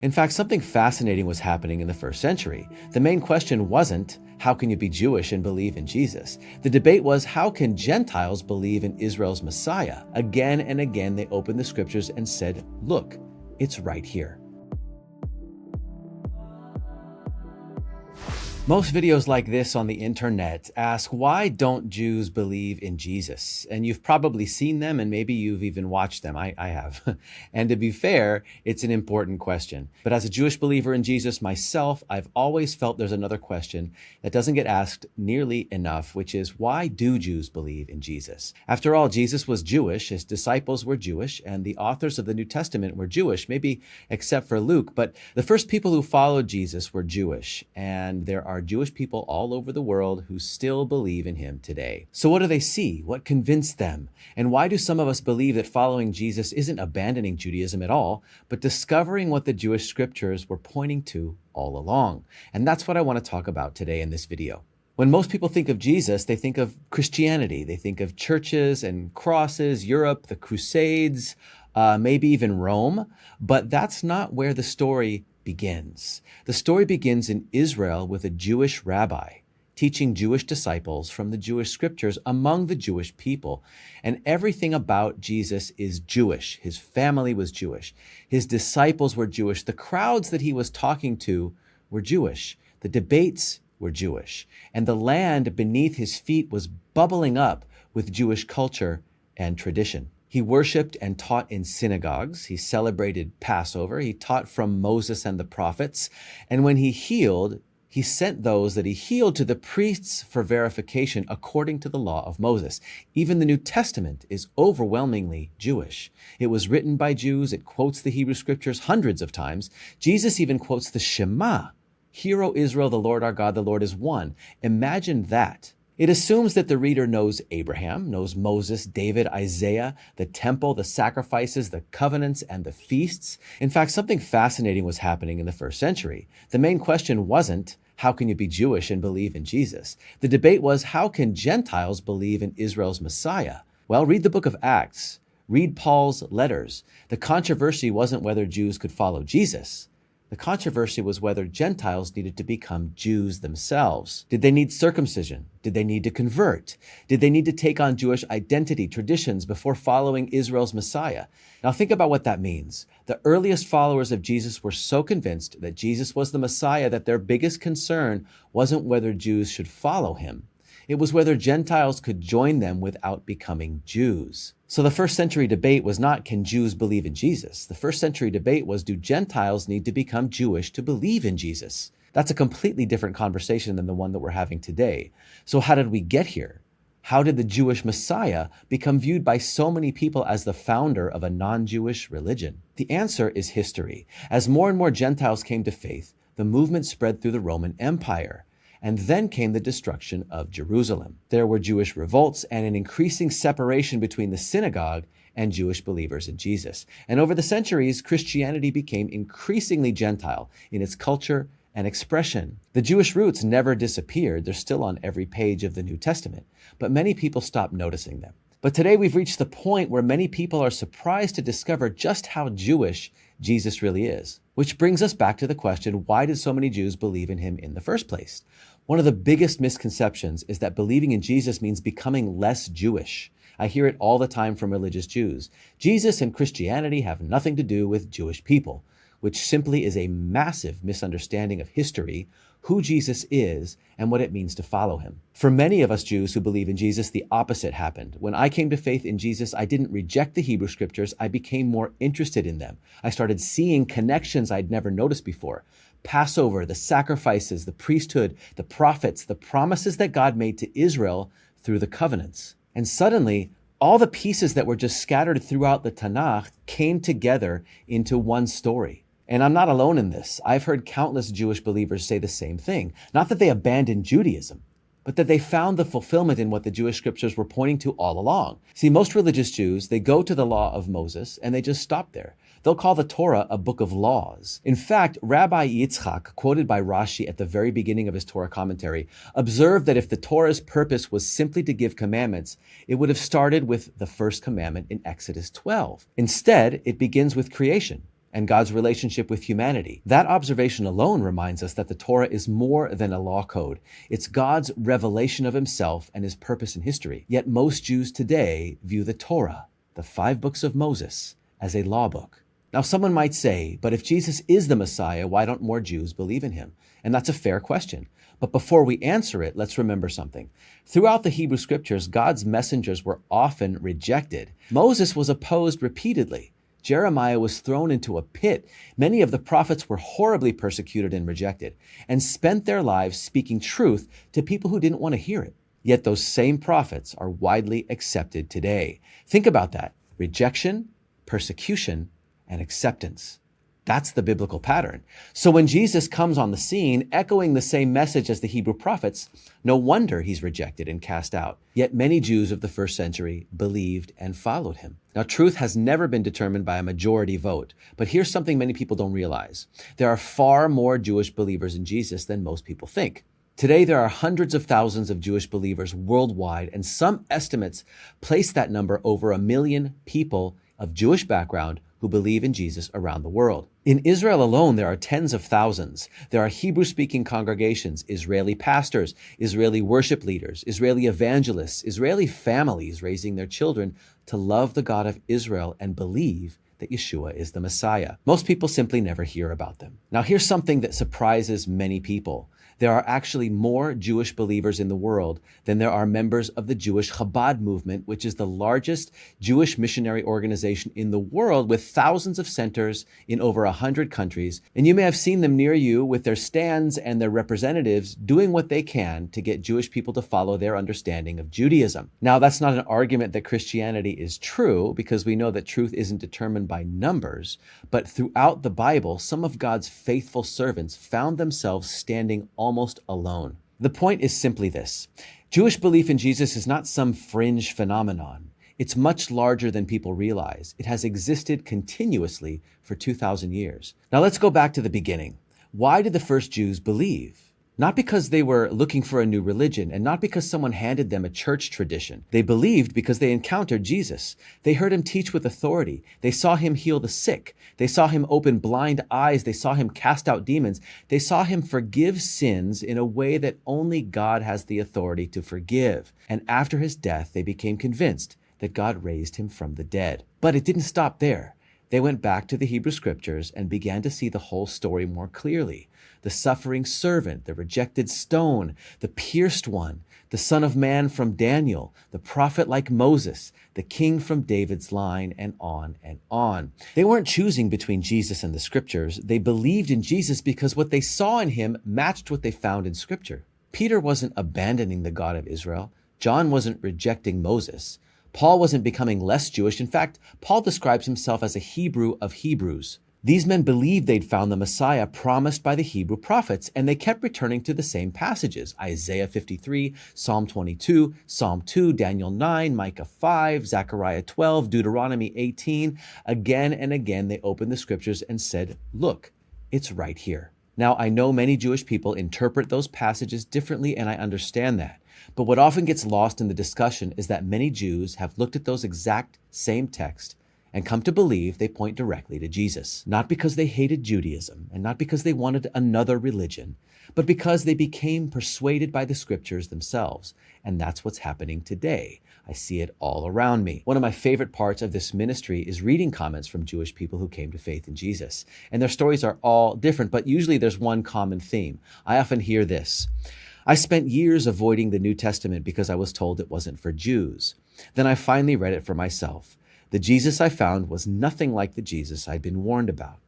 In fact, something fascinating was happening in the first century. The main question wasn't, how can you be Jewish and believe in Jesus? The debate was, how can Gentiles believe in Israel's Messiah? Again and again, they opened the scriptures and said, look, it's right here. Most videos like this on the internet ask, why don't Jews believe in Jesus? And you've probably seen them, and maybe you've even watched them. I have. And to be fair, it's an important question. But as a Jewish believer in Jesus myself, I've always felt there's another question that doesn't get asked nearly enough, which is, why do Jews believe in Jesus? After all, Jesus was Jewish, his disciples were Jewish, and the authors of the New Testament were Jewish, maybe except for Luke. But the first people who followed Jesus were Jewish, and there are Jewish people all over the world who still believe in him today. So what do they see? What convinced them? And why do some of us believe that following Jesus isn't abandoning Judaism at all, but discovering what the Jewish scriptures were pointing to all along? And that's what I want to talk about today in this video. When most people think of Jesus, they think of Christianity. They think of churches and crosses, Europe, the Crusades, maybe even Rome. But that's not where the story begins. The story begins in Israel with a Jewish rabbi teaching Jewish disciples from the Jewish scriptures among the Jewish people. And everything about Jesus is Jewish. His family was Jewish. His disciples were Jewish. The crowds that he was talking to were Jewish. The debates were Jewish. And the land beneath his feet was bubbling up with Jewish culture and tradition. He worshiped and taught in synagogues. He celebrated Passover. He taught from Moses and the prophets. And when he healed, he sent those that he healed to the priests for verification according to the law of Moses. Even the New Testament is overwhelmingly Jewish. It was written by Jews. It quotes the Hebrew scriptures hundreds of times. Jesus even quotes the Shema. Hear, O Israel, the Lord our God, the Lord is one. Imagine that. It assumes that the reader knows Abraham, knows Moses, David, Isaiah, the temple, the sacrifices, the covenants, and the feasts. In fact, something fascinating was happening in the first century. The main question wasn't, how can you be Jewish and believe in Jesus? The debate was, how can Gentiles believe in Israel's Messiah? Well, read the book of Acts. Read Paul's letters. The controversy wasn't whether Jews could follow Jesus. The controversy was whether Gentiles needed to become Jews themselves. Did they need circumcision? Did they need to convert? Did they need to take on Jewish identity, traditions before following Israel's Messiah? Now think about what that means. The earliest followers of Jesus were so convinced that Jesus was the Messiah that their biggest concern wasn't whether Jews should follow him. It was whether Gentiles could join them without becoming Jews. So the first century debate was not, can Jews believe in Jesus? The first century debate was, do Gentiles need to become Jewish to believe in Jesus? That's a completely different conversation than the one that we're having today. So how did we get here? How did the Jewish Messiah become viewed by so many people as the founder of a non-Jewish religion? The answer is history. As more and more Gentiles came to faith, the movement spread through the Roman Empire. And then came the destruction of Jerusalem. There were Jewish revolts and an increasing separation between the synagogue and Jewish believers in Jesus. And over the centuries, Christianity became increasingly Gentile in its culture and expression. The Jewish roots never disappeared. They're still on every page of the New Testament, but many people stopped noticing them. But today we've reached the point where many people are surprised to discover just how Jewish Jesus really is. Which brings us back to the question, why did so many Jews believe in him in the first place? One of the biggest misconceptions is that believing in Jesus means becoming less Jewish. I hear it all the time from religious Jews. Jesus and Christianity have nothing to do with Jewish people, which simply is a massive misunderstanding of history, who Jesus is, and what it means to follow him. For many of us Jews who believe in Jesus, the opposite happened. When I came to faith in Jesus, I didn't reject the Hebrew scriptures. I became more interested in them. I started seeing connections I'd never noticed before. Passover, the sacrifices, the priesthood, the prophets, the promises that God made to Israel through the covenants. And suddenly, all the pieces that were just scattered throughout the Tanakh came together into one story. And I'm not alone in this. I've heard countless Jewish believers say the same thing. Not that they abandoned Judaism, but that they found the fulfillment in what the Jewish scriptures were pointing to all along. See, most religious Jews, they go to the law of Moses and they just stop there. They'll call the Torah a book of laws. In fact, Rabbi Yitzchak, quoted by Rashi at the very beginning of his Torah commentary, observed that if the Torah's purpose was simply to give commandments, it would have started with the first commandment in Exodus 12. Instead, it begins with creation. and God's relationship with humanity. That observation alone reminds us that the Torah is more than a law code. It's God's revelation of himself and his purpose in history. Yet most Jews today view the Torah, the 5 books of Moses, as a law book. Now, someone might say, but if Jesus is the Messiah, why don't more Jews believe in him? And that's a fair question. But before we answer it, let's remember something. Throughout the Hebrew Scriptures, God's messengers were often rejected. Moses was opposed repeatedly. Jeremiah was thrown into a pit. Many of the prophets were horribly persecuted and rejected, and spent their lives speaking truth to people who didn't want to hear it. Yet those same prophets are widely accepted today. Think about that. Rejection, persecution, and acceptance. That's the biblical pattern. So when Jesus comes on the scene, echoing the same message as the Hebrew prophets, no wonder he's rejected and cast out. Yet many Jews of the first century believed and followed him. Now, truth has never been determined by a majority vote, but here's something many people don't realize. There are far more Jewish believers in Jesus than most people think. Today, there are hundreds of thousands of Jewish believers worldwide, and some estimates place that number over 1 million people of Jewish background who believe in Jesus around the world. In Israel alone, there are tens of thousands. There are Hebrew-speaking congregations, Israeli pastors, Israeli worship leaders, Israeli evangelists, Israeli families raising their children to love the God of Israel and believe that Yeshua is the Messiah. Most people simply never hear about them. Now, here's something that surprises many people. There are actually more Jewish believers in the world than there are members of the Jewish Chabad movement, which is the largest Jewish missionary organization in the world with thousands of centers in over 100 countries. And you may have seen them near you with their stands and their representatives doing what they can to get Jewish people to follow their understanding of Judaism. Now, that's not an argument that Christianity is true, because we know that truth isn't determined by numbers, but throughout the Bible, some of God's faithful servants found themselves standing almost alone. The point is simply this. Jewish belief in Jesus is not some fringe phenomenon. It's much larger than people realize. It has existed continuously for 2,000 years. Now let's go back to the beginning. Why did the first Jews believe? Not because they were looking for a new religion, and not because someone handed them a church tradition. They believed because they encountered Jesus. They heard him teach with authority. They saw him heal the sick. They saw him open blind eyes. They saw him cast out demons. They saw him forgive sins in a way that only God has the authority to forgive. And after his death, they became convinced that God raised him from the dead. But it didn't stop there. They went back to the Hebrew Scriptures and began to see the whole story more clearly. The suffering servant, the rejected stone, the pierced one, the Son of Man from Daniel, the prophet like Moses, the king from David's line, and on and on. They weren't choosing between Jesus and the Scriptures. They believed in Jesus because what they saw in him matched what they found in Scripture. Peter wasn't abandoning the God of Israel. John wasn't rejecting Moses. Paul wasn't becoming less Jewish. In fact, Paul describes himself as a Hebrew of Hebrews. These men believed they'd found the Messiah promised by the Hebrew prophets, and they kept returning to the same passages: Isaiah 53, Psalm 22, Psalm 2, Daniel 9, Micah 5, Zechariah 12, Deuteronomy 18. Again and again, they opened the Scriptures and said, look, it's right here. Now, I know many Jewish people interpret those passages differently, and I understand that. But what often gets lost in the discussion is that many Jews have looked at those exact same texts and come to believe they point directly to Jesus, not because they hated Judaism and not because they wanted another religion, but because they became persuaded by the Scriptures themselves. And that's what's happening today. I see it all around me. One of my favorite parts of this ministry is reading comments from Jewish people who came to faith in Jesus. And their stories are all different, but usually there's one common theme. I often hear this: I spent years avoiding the New Testament because I was told it wasn't for Jews. Then I finally read it for myself. The Jesus I found was nothing like the Jesus I'd been warned about.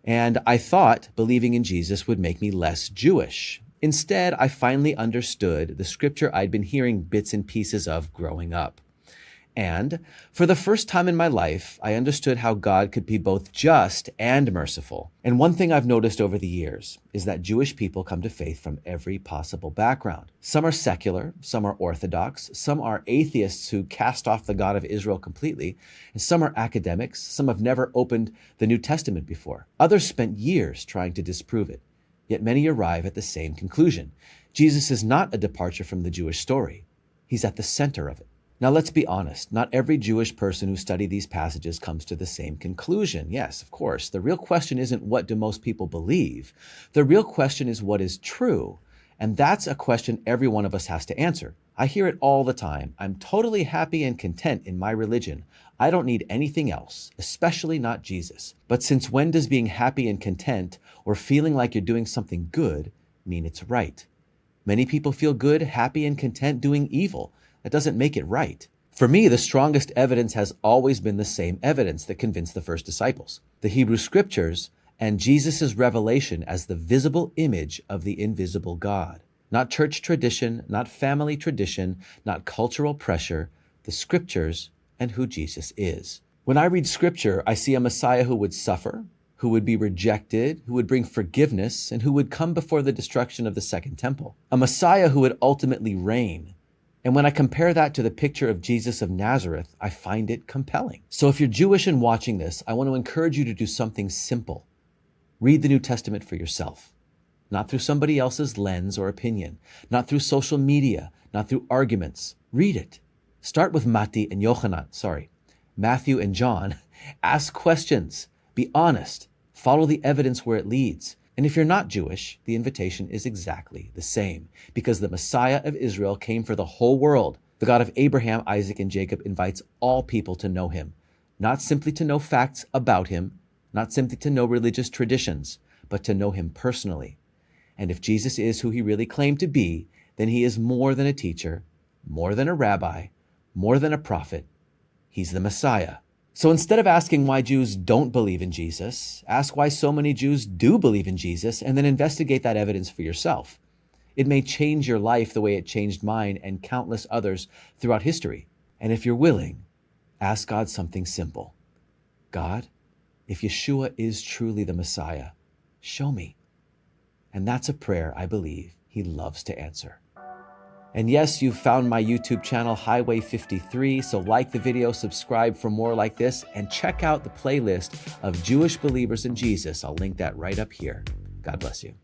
And I thought believing in Jesus would make me less Jewish. Instead, I finally understood the Scripture I'd been hearing bits and pieces of growing up. And for the first time in my life, I understood how God could be both just and merciful. And one thing I've noticed over the years is that Jewish people come to faith from every possible background. Some are secular, some are Orthodox, some are atheists who cast off the God of Israel completely, and some are academics, some have never opened the New Testament before. Others spent years trying to disprove it. Yet many arrive at the same conclusion. Jesus is not a departure from the Jewish story. He's at the center of it. Now, let's be honest. Not every Jewish person who studied these passages comes to the same conclusion. Yes, of course. The real question isn't what do most people believe? The real question is what is true. And that's a question every one of us has to answer. I hear it all the time. I'm totally happy and content in my religion. I don't need anything else, especially not Jesus. But since when does being happy and content or feeling like you're doing something good mean it's right? Many people feel good, happy, and content doing evil. That doesn't make it right. For me, the strongest evidence has always been the same evidence that convinced the first disciples: the Hebrew Scriptures and Jesus' revelation as the visible image of the invisible God. Not church tradition, not family tradition, not cultural pressure, the Scriptures and who Jesus is. When I read Scripture, I see a Messiah who would suffer, who would be rejected, who would bring forgiveness, and who would come before the destruction of the Second Temple. A Messiah who would ultimately reign. And when I compare that to the picture of Jesus of Nazareth, I find it compelling. So if you're Jewish and watching this, I want to encourage you to do something simple. Read the New Testament for yourself, not through somebody else's lens or opinion, not through social media, not through arguments. Read it. Start with Matthew and John. Ask questions. Be honest. Follow the evidence where it leads. And if you're not Jewish, the invitation is exactly the same, because the Messiah of Israel came for the whole world. The God of Abraham, Isaac, and Jacob invites all people to know him, not simply to know facts about him, not simply to know religious traditions, but to know him personally. And if Jesus is who he really claimed to be, then he is more than a teacher, more than a rabbi, more than a prophet. He's the Messiah. So instead of asking why Jews don't believe in Jesus, ask why so many Jews do believe in Jesus, and then investigate that evidence for yourself. It may change your life the way it changed mine and countless others throughout history. And if you're willing, ask God something simple. God, if Yeshua is truly the Messiah, show me. And that's a prayer I believe he loves to answer. And yes, you've found my YouTube channel, Highway 53, so like the video, subscribe for more like this, and check out the playlist of Jewish believers in Jesus. I'll link that right up here. God bless you.